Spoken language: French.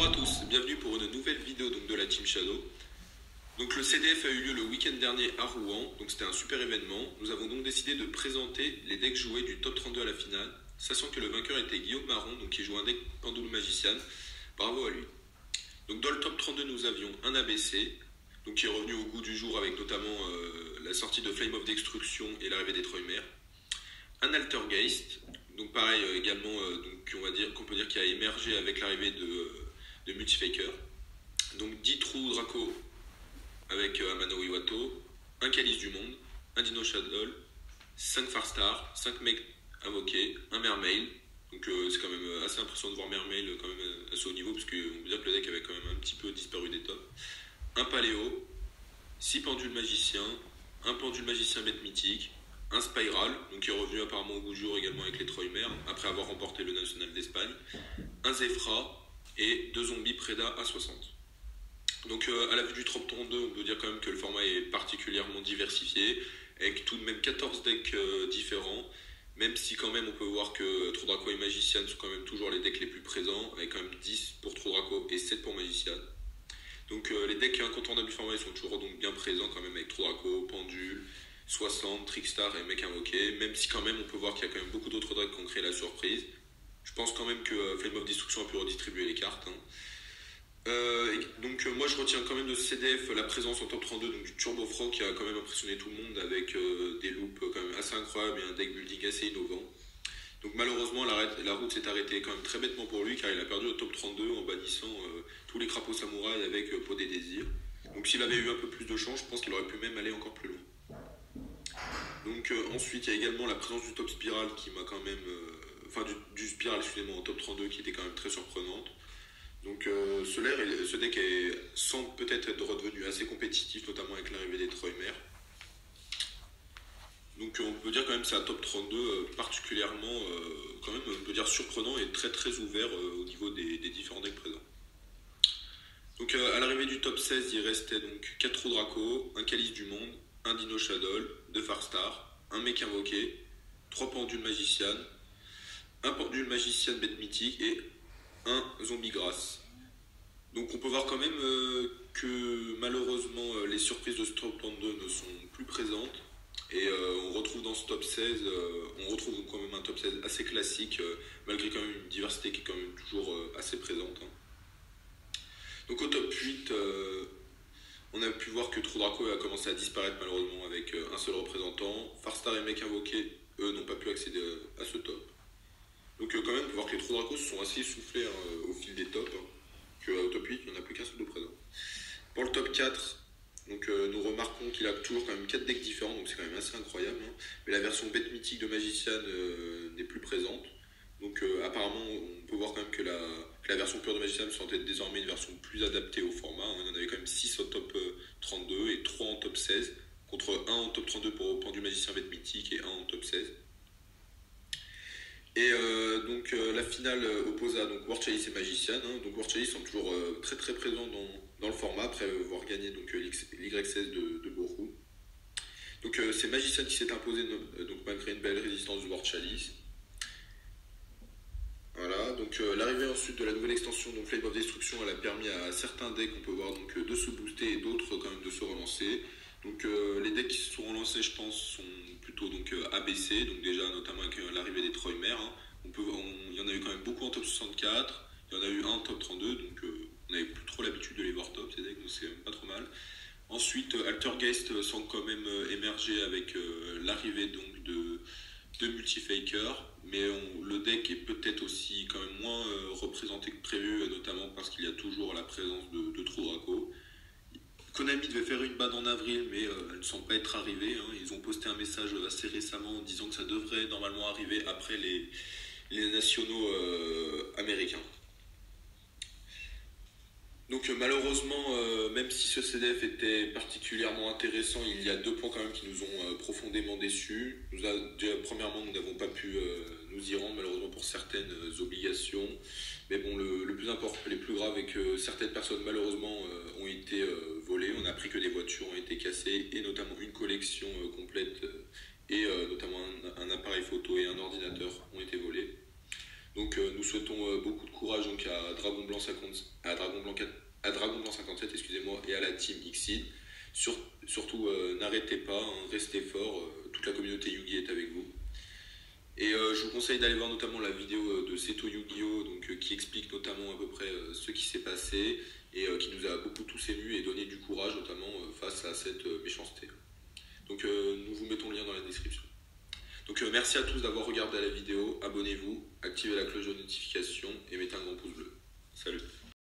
Bonjour à tous, bienvenue pour une nouvelle vidéo donc, de la Team Shadow. Donc le CDF a eu lieu le week-end dernier à Rouen, donc c'était un super événement. Nous avons donc décidé de présenter les decks joués du top 32 à la finale, sachant que le vainqueur était Guillaume Marron, donc qui joue un deck Pendule Magician. Bravo à lui. Donc dans le top 32 nous avions un ABC, donc qui est revenu au goût du jour avec notamment la sortie de Flame of Destruction et l'arrivée des Troymer. Un Altergeist, donc pareil également, donc qu'on peut dire qu'il a émergé avec l'arrivée de Multifaker. Donc 10 trous Draco avec Amano Iwato, un Calice du Monde, un Dino Shadow, 5 Farstar, 5 mecs invoqués, un Mermail. Donc c'est quand même assez impressionnant de voir Mermail quand même à ce haut niveau, parce qu'on peut dire que le deck avait quand même un petit peu disparu des tops. Un Paléo, 6 Pendules Magiciens, un Pendule Magicien bête mythique, un Spiral, donc qui est revenu apparemment au goût du jour également avec les Troymer, après avoir remporté le National d'Espagne, un Zefra et 2 Zombies Preda à 60. Donc à la vue du top 32, on peut dire quand même que le format est particulièrement diversifié, avec tout de même 14 decks différents, même si quand même on peut voir que Trou Draco et Magician sont quand même toujours les decks les plus présents, avec quand même 10 pour Trou Draco et 7 pour Magician. Donc les decks incontournables du format ils sont toujours donc bien présents quand même, avec Trou Draco, Pendule, 60, Trickstar et Mec Invoqué, même si quand même on peut voir qu'il y a quand même beaucoup d'autres decks qui ont créé la surprise. Je pense quand même que Flame of Destruction a pu redistribuer les cartes. Donc moi je retiens quand même de CDF la présence en top 32 donc du Turbo Frog qui a quand même impressionné tout le monde avec des loops quand même assez incroyables et un deck building assez innovant. Donc malheureusement la route s'est arrêtée quand même très bêtement pour lui, car il a perdu le top 32 en bannissant tous les crapauds samouraïs avec Peau des Désirs. Donc s'il avait eu un peu plus de chance, je pense qu'il aurait pu même aller encore plus loin. Donc ensuite il y a également la présence du top Spiral qui m'a quand même... Enfin du Spiral excusez-moi en top 32 qui était quand même très surprenante. Donc ce deck semble peut-être être redevenu assez compétitif, notamment avec l'arrivée des Troymer. Donc on peut dire quand même que c'est un top 32 particulièrement, quand même on peut dire surprenant et très très ouvert au niveau des différents decks présents. Donc à l'arrivée du top 16, il restait donc 4 trous Draco, un Calice du Monde, un Dino Shadow, 2 Farstar, un Mec Invoqué, 3 Pendules Magician, un Pendule Magicien bête mythique et un Zombie Grasse. Donc on peut voir quand même que malheureusement les surprises de ce top 32 ne sont plus présentes. Et on retrouve dans ce top 16, on retrouve quand même un top 16 assez classique, malgré quand même une diversité qui est quand même toujours assez présente. Donc au top 8, on a pu voir que Trou Draco a commencé à disparaître malheureusement avec un seul représentant. Farstar et Mec Invoqué, eux, n'ont pas pu accéder à ce top. Donc quand même, on peut voir que les Trou Draco se sont assez essoufflés au fil des tops, qu'au top 8, il n'y en a plus qu'un seul de présent. Pour le top 4, donc, nous remarquons qu'il a toujours quand même 4 decks différents, donc c'est quand même assez incroyable. Mais la version bête mythique de Magician n'est plus présente. Donc apparemment, on peut voir quand même que la version pure de Magician semble être désormais une version plus adaptée au format. Il y en avait quand même 6 au top 32 et 3 en top 16, contre 1 en top 32 pour Pendu Magicien bête mythique et 1 en top 16. Et donc la finale opposa donc War Chalice et Magician. Donc War Chalice sont toujours très très présents dans le format, après avoir gagné donc l'Y16 de Borou. Donc c'est Magician qui s'est imposé donc, malgré une belle résistance de War Chalice. Voilà, donc l'arrivée ensuite de la nouvelle extension, donc Flame of Destruction, elle a permis à certains decks, on peut voir donc de se booster et d'autres quand même de se relancer. Donc les decks qui se sont relancés, je pense, sont plutôt donc ABC, donc déjà notamment avec l'arrivée des Troymer. Il y en a eu quand même beaucoup en top 64, il y en a eu un en top 32, donc on n'avait plus trop l'habitude de les voir top ces decks, donc c'est pas trop mal. Ensuite, Altergeist semble quand même émerger avec l'arrivée donc de Multifaker, mais le deck est peut-être aussi quand même moins représenté que prévu, notamment parce qu'il y a toujours la présence de Trou Draco. Konami devait faire une ban en avril, mais elle ne semble pas être arrivée. Ils ont posté un message assez récemment en disant que ça devrait normalement arriver après les nationaux américains. Donc malheureusement, même si ce CDF était particulièrement intéressant, il y a 2 points quand même qui nous ont profondément déçus. Déjà, premièrement, nous n'avons pas pu nous y rendre malheureusement pour certaines obligations. Mais bon, le plus important, les plus graves est que certaines personnes malheureusement ont été volées. On a appris que des voitures ont été cassées et notamment une collection complète et notamment un appareil photo et un ordinateur ont été volés. Donc nous souhaitons beaucoup de courage donc à Dragon Blanc 50, à Dragon Blanc 57, excusez-moi, et à la team Xseed. Surtout, n'arrêtez pas, hein, restez fort, toute la communauté Yugi est avec vous. Et je vous conseille d'aller voir notamment la vidéo de Seto Yu-Gi-Oh! Qui explique notamment à peu près ce qui s'est passé et qui nous a beaucoup tous émus et donné du courage notamment face à cette méchanceté. Donc nous vous mettons le lien dans la description. Donc merci à tous d'avoir regardé la vidéo, abonnez-vous, activez la cloche de notification et mettez un grand pouce bleu. Salut!